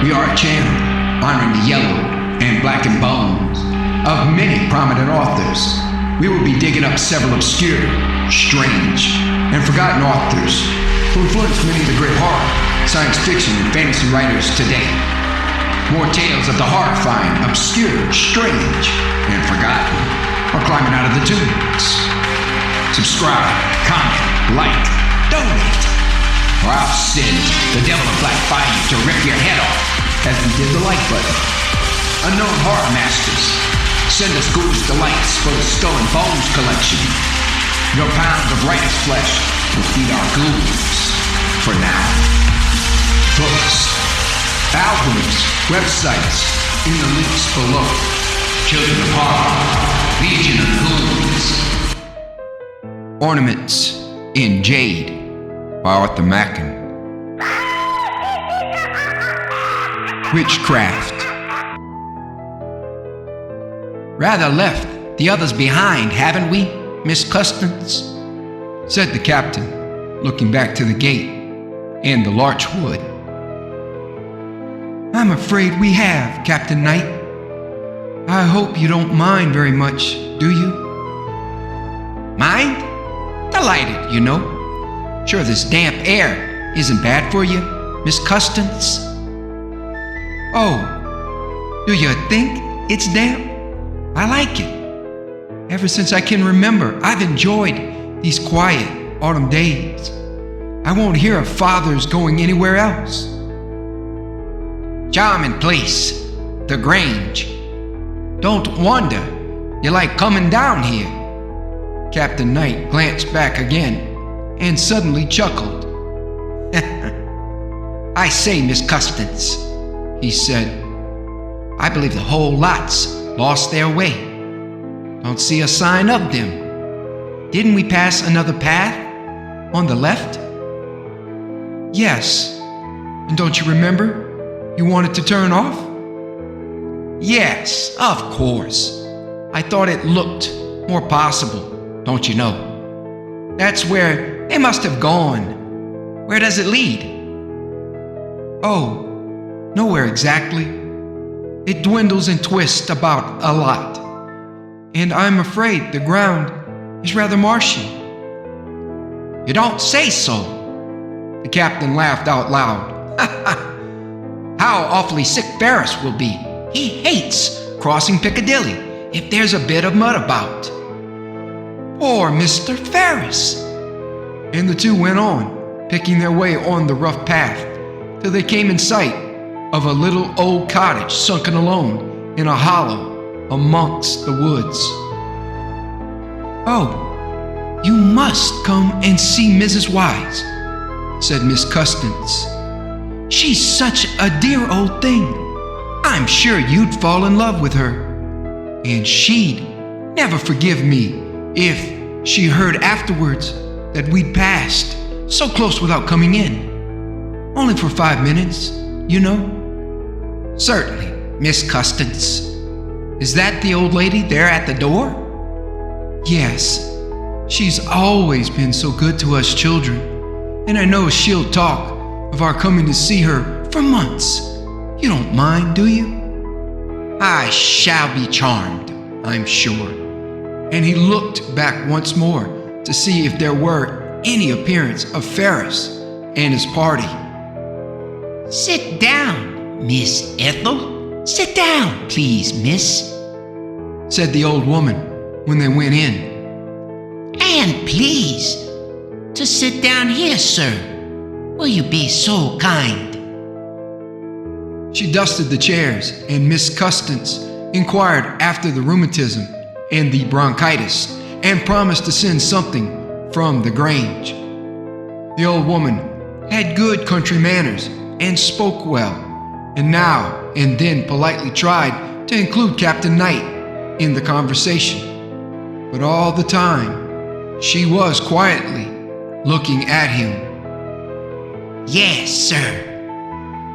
We are a channel honoring the yellow and blackened bones of many prominent authors. We will be digging up several obscure, strange, and forgotten authors who influenced many of the great horror, science fiction, and fantasy writers today. More tales of the horrifying, obscure, strange, and forgotten are climbing out of the tombs. Subscribe, comment, like, donate, or I'll send the devil of Black Bayou to rip your head off as we did the like button. Unknown horror masters, send us ghoulish delights for the Skull and Bones collection. Your pounds of righteous flesh will feed our ghouls for now. Books, albums, websites, in the links below. Children of Horror, Legion of Ghouls. Ornaments in Jade by Arthur Machen. Witchcraft. Rather left the others behind, haven't we, Miss Custance? Said the captain, looking back to the gate and the larch wood. I'm afraid we have, Captain Knight. I hope you don't mind very much, do you? Mind? Delighted, you know. Sure this damp air isn't bad for you, Miss Custance? Oh, do you think it's damp? I like it. Ever since I can remember, I've enjoyed these quiet autumn days. I won't hear of fathers going anywhere else. Charming place, the Grange. Don't wonder you like coming down here. Captain Knight glanced back again and suddenly chuckled. I say, Miss Custance, he said, I believe the whole lot's lost their way. Don't see a sign of them. Didn't we pass another path on the left? Yes. And don't you remember? You wanted to turn off? Yes, of course. I thought it looked more possible, don't you know? That's where they must have gone. Where does it lead? Oh, nowhere exactly. It dwindles and twists about a lot. And I'm afraid the ground is rather marshy. You don't say so. The captain laughed out loud. How awfully sick Ferris will be. He hates crossing Piccadilly if there's a bit of mud about. Poor Mr. Ferris. And the two went on, picking their way on the rough path, till they came in sight of a little old cottage sunken alone in a hollow amongst the woods. Oh, you must come and see Mrs. Wise, said Miss Custance. She's such a dear old thing. I'm sure you'd fall in love with her. And she'd never forgive me if she heard afterwards that we'd passed so close without coming in. Only for 5 minutes, you know. Certainly, Miss Custance. Is that the old lady there at the door? Yes. She's always been so good to us children. And I know she'll talk of our coming to see her for months. You don't mind, do you? I shall be charmed, I'm sure. And he looked back once more to see if there were any appearance of Ferris and his party. Sit down, Miss Ethel. Sit down, please, miss, said the old woman when they went in. And please, to sit down here, sir. Will you be so kind? She dusted the chairs, and Miss Custance inquired after the rheumatism and the bronchitis, and promised to send something from the Grange. The old woman had good country manners and spoke well, and now and then politely tried to include Captain Knight in the conversation. But all the time, she was quietly looking at him. Yes, sir.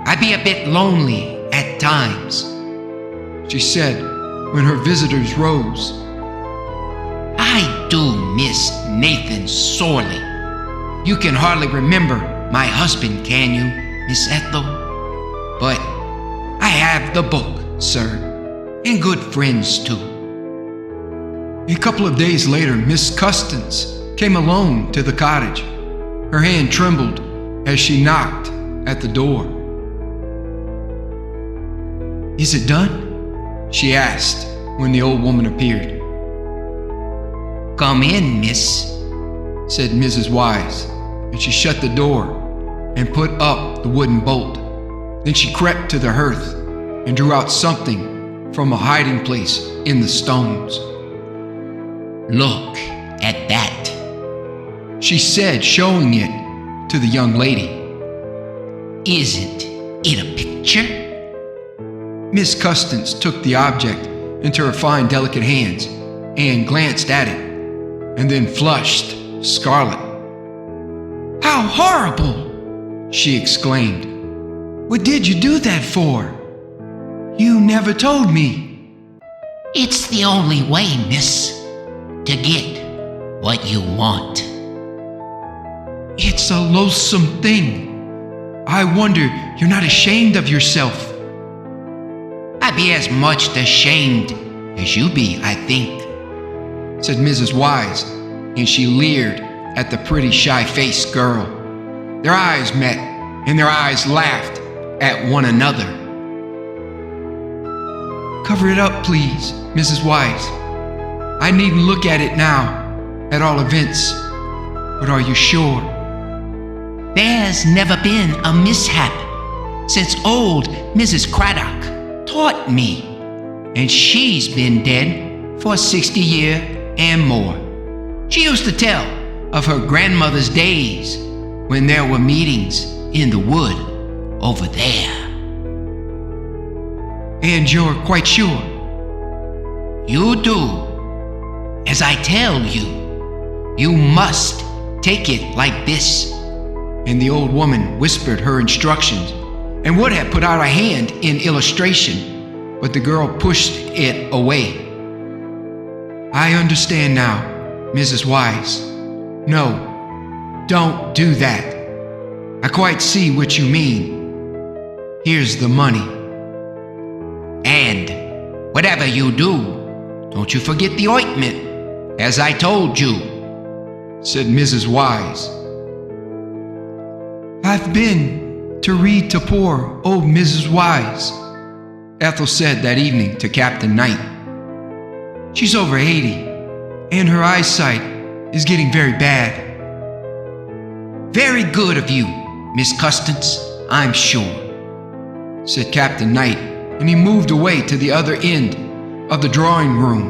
I be a bit lonely at times, she said when her visitors rose. I do miss Nathan sorely. You can hardly remember my husband, can you, Miss Ethel? But have the book, sir, and good friends too. A couple of days later, Miss Custance came alone to the cottage. Her hand trembled as she knocked at the door. "Is it done?" she asked when the old woman appeared. "Come in, miss," said Mrs. Wise, and she shut the door and put up the wooden bolt. Then she crept to the hearth and drew out something from a hiding place in the stones. "Look at that," she said, showing it to the young lady. "Isn't it a picture?" Miss Custance took the object into her fine, delicate hands and glanced at it, and then flushed scarlet. "How horrible!" she exclaimed. "What did you do that for? You never told me." "It's the only way, miss, to get what you want." "It's a loathsome thing. I wonder you're not ashamed of yourself." "I'd be as much ashamed as you be, I think," said Mrs. Wise, and she leered at the pretty, shy-faced girl. Their eyes met, and their eyes laughed at one another. "Cover it up, please, Mrs. Wise. I needn't look at it now, at all events. But are you sure?" "There's never been a mishap since old Mrs. Craddock taught me, and she's been dead for 60 years and more. She used to tell of her grandmother's days when there were meetings in the wood over there." "And you're quite sure?" "You do as I tell you. You must take it like this." And the old woman whispered her instructions and would have put out a hand in illustration, but the girl pushed it away. "I understand now, Mrs. Wise. No, don't do that. I quite see what you mean. Here's the money. And whatever you do, don't you forget the ointment, as I told you," said Mrs. Wise. "I've been to read to poor old Mrs. Wise," Ethel said that evening to Captain Knight. "She's over 80, and her eyesight is getting very bad." "Very good of you, Miss Custance, I'm sure," said Captain Knight, and he moved away to the other end of the drawing room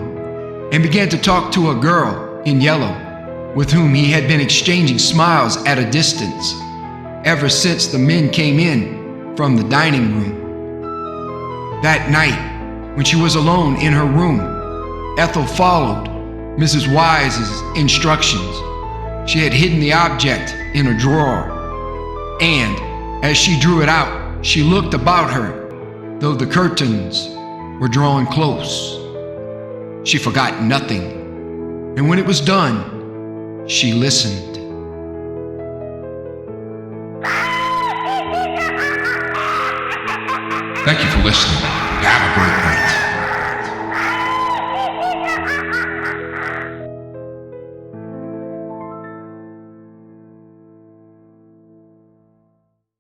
and began to talk to a girl in yellow with whom he had been exchanging smiles at a distance ever since the men came in from the dining room. That night, when she was alone in her room, Ethel followed Mrs. Wise's instructions. She had hidden the object in a drawer, and as she drew it out, she looked about her, though the curtains were drawing close. She forgot nothing, and when it was done, she listened. Thank you for listening. Have a great night.